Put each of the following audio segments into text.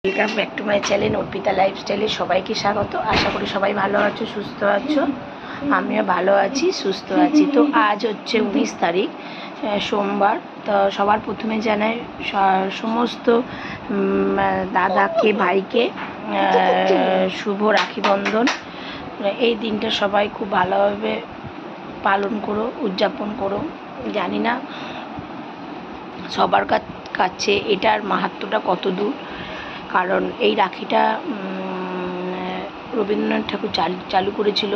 Welcome back to my channel Arpita লাইফস্টাইলে সবাইকে স্বাগত। আশা করি সবাই ভালো আছো, সুস্থ আছো। আমিও ভালো আছি, সুস্থ আছি। তো আজ হচ্ছে 19 তারিখ, সোমবার। তো সবার প্রথমে জানাই সমস্ত দাদাকে, ভাইকে শুভ রাখি বন্ধন। এই দিনটা সবাই খুব ভালোভাবে পালন করো, উদযাপন করো। জানি না সবার কাছে এটার মাহাত্ম্যটা কত দূর, কারণ এই রাখিটা রবীন্দ্রনাথ ঠাকুর চালু করেছিল।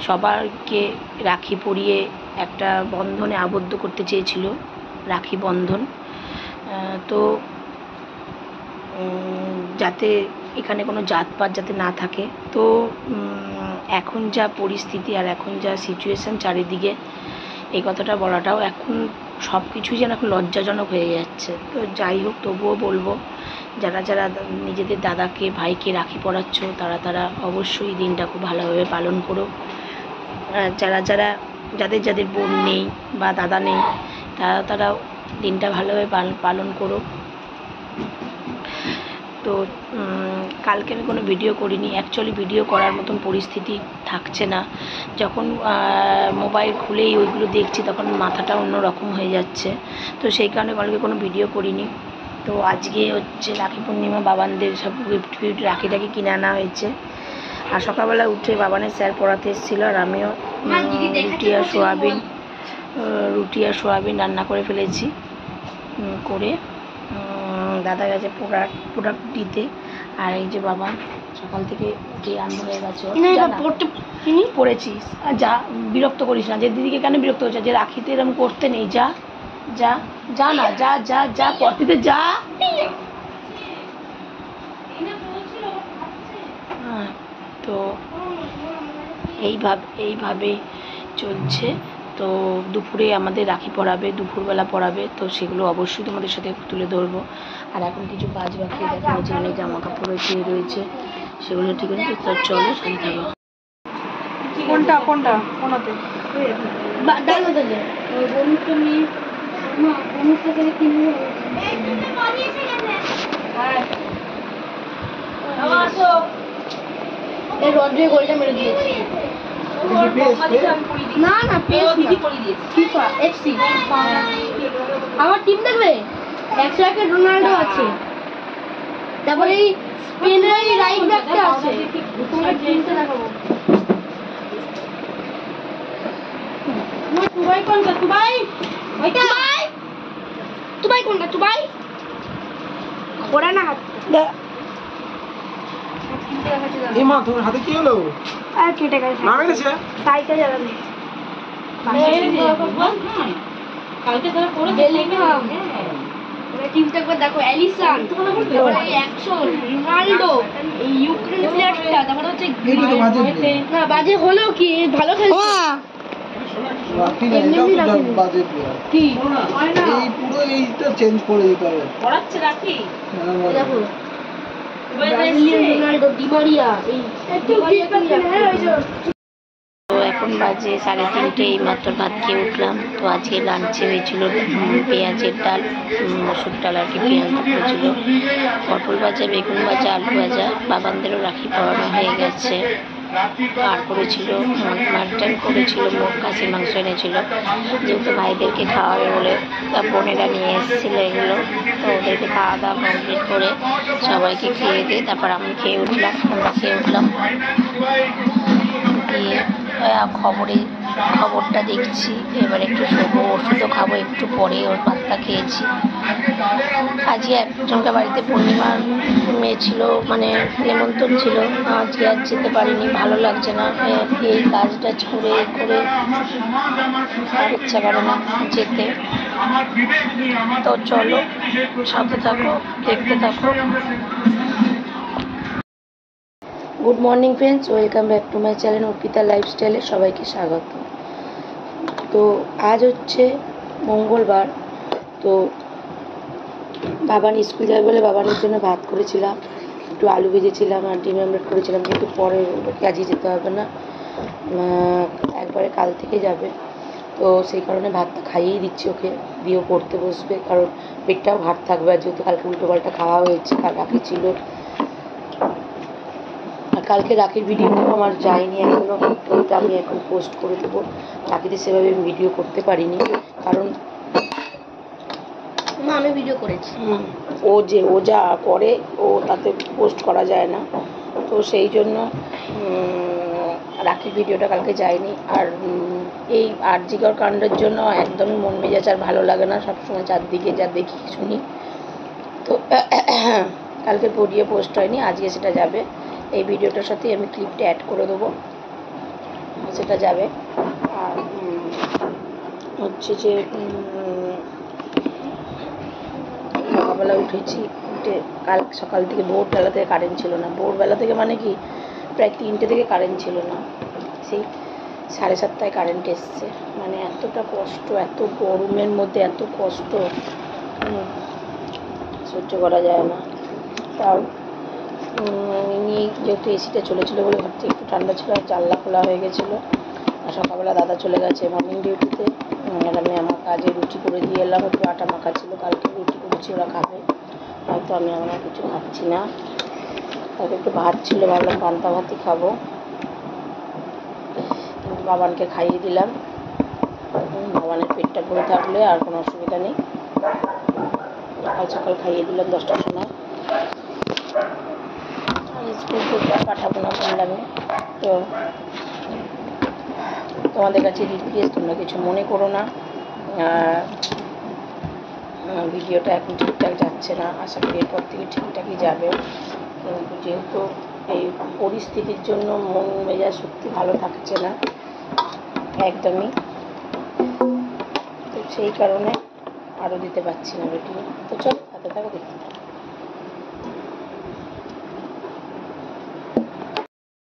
সবাইকে রাখি পরিয়ে একটা বন্ধনে আবদ্ধ করতে চেয়েছিল, রাখি বন্ধন। তো যাতে এখানে কোনো জাতপাত যাতে না থাকে। তো এখন যা পরিস্থিতি আর এখন যা সিচুয়েশান চারিদিকে, এই কথাটা বলাটাও এখন সব কিছুই যেন এখন লজ্জাজনক হয়ে যাচ্ছে। তো যাই হোক, তবুও বলবো, যারা যারা নিজেদের দাদাকে, ভাইকে রাখি পরাচ্ছ, তারা অবশ্যই দিনটা খুব ভালোভাবে পালন করো। যাদের বোন নেই বা দাদা নেই, তারা দিনটা ভালোভাবে পালন করো। তো কালকে আমি কোনো ভিডিও করিনি, অ্যাকচুয়ালি ভিডিও করার মতন পরিস্থিতি থাকছে না। যখন মোবাইল খুলেই ওইগুলো দেখছি, তখন মাথাটা অন্যরকম হয়ে যাচ্ছে। তো সেই কারণে কালকে কোনো ভিডিও করিনি। তো আজকে হচ্ছে রাখি পূর্ণিমা, বাবানদের সব গিফট রাখি কিনে আনা হয়েছে। আর সকালবেলা উঠে বাবানের স্যার পড়াতে এসেছিলো, আর আমিও রুটি আর সোয়াবিন রান্না করে ফেলেছি। করে দাদা গেছে প্রোডাক্ট দিতে। আর এই যে বাবা সকাল থেকে উঠে আনন্দ হয়ে গেছে। পড়েছিস, যা বিরক্ত করিস না। যে দিদিকে কেন বিরক্ত করছে? যে রাখিতে এরকম করতে নেই। যা যা যা না, যা যা যা পড়তে যা। তো এইভাবে চলছে। তো দুপুরে আমাদের রাখি পরাবে, দুপুরবেলা পরাবে। তো সেগুলো অবশ্যই তোমাদের সাথে তুলে ধরবো। আর এখন কিছু কাজ বাকি দেখা হচ্ছে, অনেক জামা কাপড় রয়েছে, সেগুলো ঠিক আছে। তো চলো, সাথে থাকো। কোনটাতে গোলটা মেরে দিয়েছি। না ফিফা এফসি আমার টিম দেখবে। 101 রোনাল্ডো আছে, তারপরে এই স্পেনের রাইট ব্যাকটা আছে। তোমার টিমটা দেখাবো। তুবাই কোনটা? তুবাই ওইটা। তুবাই কোনটা? তুবাই ঘোড়া না হাত। এমা, তোমার হাতে কি হলো? আর কেটে গেছে। না মেরেছে? সাইকেল চালাবে। কালকে ধরে পড়ে বেলিংহাম। টিমটা একবার দেখো, অ্যালিসন, তারপরে অ্যাকশন, রোনাল্ডো, এই ইউক্রেন প্লেয়ারটা, তারপরে হচ্ছে না বাজে হলো কি ভালো খেলছে। কি এই পুরো এইটা চেঞ্জ করে দিতে হবে। পড়াচ্ছে রাখি দেখো, রোনাল্ডো, ডি মারিয়া, এই ডি মারিয়া তো এখন বাজে 3:30। এই মাত্র ভাত খেয়ে উঠলাম। তো আজকে লাঞ্চে হয়েছিল পেঁয়াজের ডাল, মসুর ডাল আর কি, পেঁয়াজ করেছিল, পটল ভাজা, বেগুন ভাজা, আলু ভাজা। বাবানদেরও রাখি পরানো হয়ে গেছে। আর করেছিল মাটন, করেছিল খাসির মাংস এনেছিল, যেহেতু ভাইদেরকে খাওয়াবে বলে। বোনেরা নিয়ে এসেছিলো এগুলো। তো ওদেরকে খাওয়া দাওয়া কমপ্লিট করে সবাইকে খেয়ে দিয়ে তারপর আমি খেয়ে উঠলাম, আমরা খেয়ে উঠলাম। দিয়ে খবরটা দেখছি। এবার একটু শোবো, ওষুধও খাবো একটু পরে। ওর ভাতটা খেয়েছি। আজকে একজনকে বাড়িতে পূর্ণিমার মেয়ে ছিল, মানে নেমন্তন্ন ছিল। আজকে আর যেতে পারিনি, ভালো লাগছে না। এই কাজটা করে আর ইচ্ছা করে না যেতে। তো চলো, সাথে থাকো, দেখতে থাকো। Good morning friends, welcome back to my channel Arpita লাইফস্টাইলে সবাইকে স্বাগত। তো আজ হচ্ছে মঙ্গলবার। তো বাবান স্কুল যাবে বলে বাবানের জন্য ভাত করেছিলাম, একটু আলু ভেজেছিলাম আর ডিম অমলেট করেছিলাম। কিন্তু পরে কাজে যেতে হবে না, একবারে কাল থেকে যাবে। তো সেই কারণে ভাতটা খাইয়েই দিচ্ছি ওকে, দিয়েও পড়তে বসবে, কারণ পেটটাও ভাত থাকবে। আর যেহেতু কালকে উল্টো পাল্টা খাওয়া হয়েছে, কাল রাখি ছিল, কালকে রাখির ভিডিওটা আমার যায়নি এখনও, ওটা আমি এখন পোস্ট করে দেবো। রাখিতে সেভাবে আমি ভিডিও করতে পারিনি, কারণ আমি ভিডিও করেছি। ও যা করে ও তাতে পোস্ট করা যায় না, তো সেই জন্য রাখির ভিডিওটা কালকে যায়নি। আর এই আরজিকর কাণ্ডের জন্য একদমই মন মেজাজ আর ভালো লাগে না, সবসময় চারদিকে যা দেখি শুনি, তো কালকে ভিডিও পোস্ট হয়নি, আজকে সেটা যাবে। এই ভিডিওটার সাথেই আমি ক্লিপটা অ্যাড করে দেবো, সেটা যাবে। আর হচ্ছে যে সকালবেলা উঠেছি, উঠে কাল সকাল থেকে ভোরবেলা থেকে কারেন্ট ছিল না। ভোরবেলা থেকে মানে কি প্রায় 3টে থেকে কারেন্ট ছিল না, সেই 7:30টায় কারেন্ট এসছে। মানে এতটা কষ্ট, এত গরমের মধ্যে এত কষ্ট সহ্য করা যায় না। তাও নিয়ে যেহেতু এসিটা চলেছিলো বলে ঘরটা একটু ঠান্ডা ছিল, আর জানলা খোলা হয়ে গেছিলো। আর সকালবেলা দাদা চলে গেছে মর্নিং ডিউটিতে, আর আমি আমার কাজে রুটি করে দিয়ে এলাম। একটু আটা মাখা ছিল, কালকে রুটি করেছি, ওরা খাবে, হয়তো আমি আমার কিছু খাচ্ছি না। তারপর একটু ভাত ছিল, ভাবলাম পান্তা ভাতই খাবো, কিন্তু বাবানকে খাইয়ে দিলাম। বাবানের পেটটা ভরে থাকলে আর কোনো অসুবিধা নেই। সকাল সকাল খাইয়ে দিলাম 10টার সময়। আর স্কুল থেকে পাঠাবো না বললাম, তো তোমাদের কাছে রিকোয়েস্ট, তোমরা কিছু মনে করো না। ভিডিওটা এখন ঠিকঠাক যাচ্ছে না, আশা করি এরপর থেকে ঠিকঠাকই যাবে। কিন্তু যেহেতু এই পরিস্থিতির জন্য মন মেজাজ সত্যি ভালো থাকছে না একদমই, তো সেই কারণে আরও দিতে পারছি না ভিডিও। তো চল হাতে থাকো, দেখতে থাকো।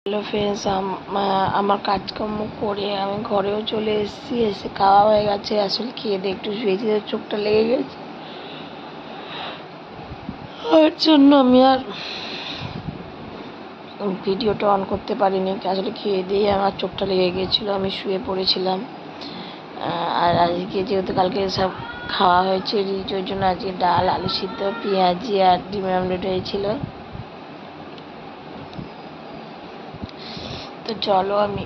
হ্যালো ফ্রেন্ডস, আমার কাজকর্ম করে আমি ঘরেও চলে এসেছি, এসে খাওয়া হয়ে গেছে। আসলে খেয়ে দিয়ে একটু শুয়েছি, চোখটা লেগে গেছে, ওর জন্য আমি আর ভিডিওটা অন করতে পারিনি। আসলে খেয়ে দিয়ে আমার চোখটা লেগে গিয়েছিলো, আমি শুয়ে পড়েছিলাম। আর আজকে যেহেতু কালকে সব খাওয়া হয়েছে রিচ, ওই জন্য আজকে ডাল, আলু সিদ্ধ, পেঁয়াজি আর ডিম আমলেট হয়েছিল। তো চলো, আমি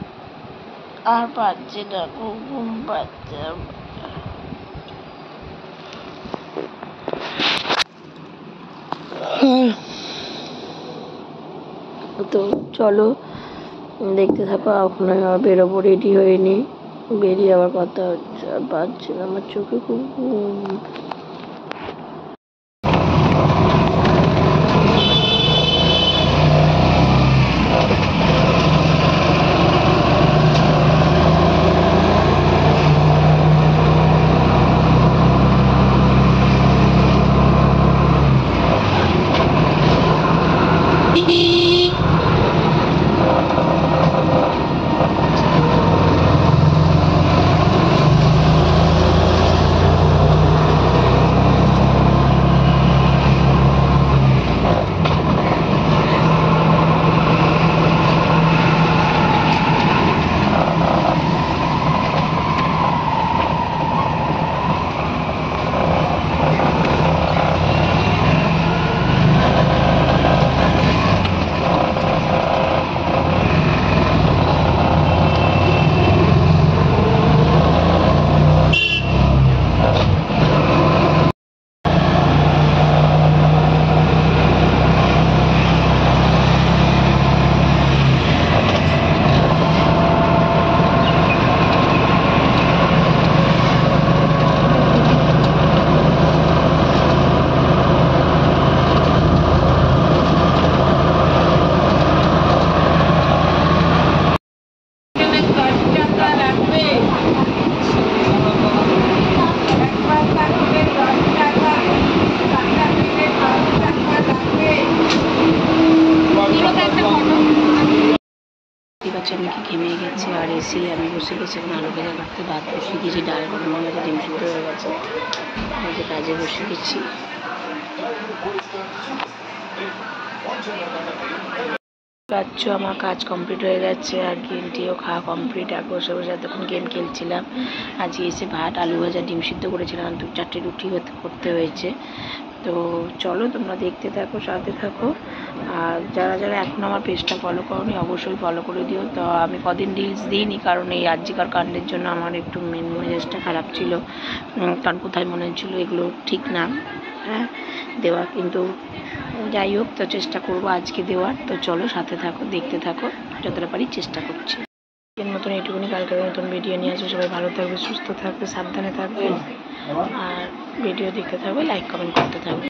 আর পাচ্ছি না, খুব ঘুম পাচ্ছে। তো চলো দেখতে থাকো। এখন আমি আবার বেরোবো, রেডি হয়ে নিই, বেরিয়ে আবার কথা হচ্ছে। আর পাচ্ছি না, আমার চোখে খুব ঘুম। আমি কি ঘেমে গেছে, আর এসে আমি বসে গেছি এখন আলু ভাজা কাটতে, ভাত বসিয়ে দিয়েছি, ডাল গরম হয়ে গেছে, ডিম সিদ্ধ হয়ে গেছে, যে কাজে বসে গেছি। পাচ্ছ আমার কাজ কমপ্লিট হয়ে গেছে, আর গ্রিন টিও খাওয়া কমপ্লিট। আর বসে বসে এতক্ষণ গেম খেলছিলাম। আজকে এসে ভাত, আলু ভাজা, ডিম সিদ্ধ করেছিলাম, 2-4টে রুটি করতে হয়েছে। তো চলো তোমরা দেখতে থাকো, সাথে থাকো। আর যারা যারা এখন আমার পেজটা ফলো করোনি অবশ্যই ফলো করে দিও। তো আমি কদিন রিলস দিইনি, কারণ এই আর্যিকর কাণ্ডের জন্য আমার একটু মেজাজটা খারাপ ছিল। কারণ কোথায় মনে হচ্ছিল এগুলো ঠিক না হ্যাঁ দেওয়া, কিন্তু যাই হোক, তো চেষ্টা করবো আজকে দেওয়ার। তো চলো সাথে থাকো, দেখতে থাকো, যতটা পারি চেষ্টা করছি। এর মতন এইটুকুনি, কালকের নতুন ভিডিও নিয়ে আসবে। সবাই ভালো থাকবে, সুস্থ থাকবে, সাবধানে থাকবে, আর ভিডিও দেখতে থাকবে, লাইক কমেন্ট করতে থাকবে।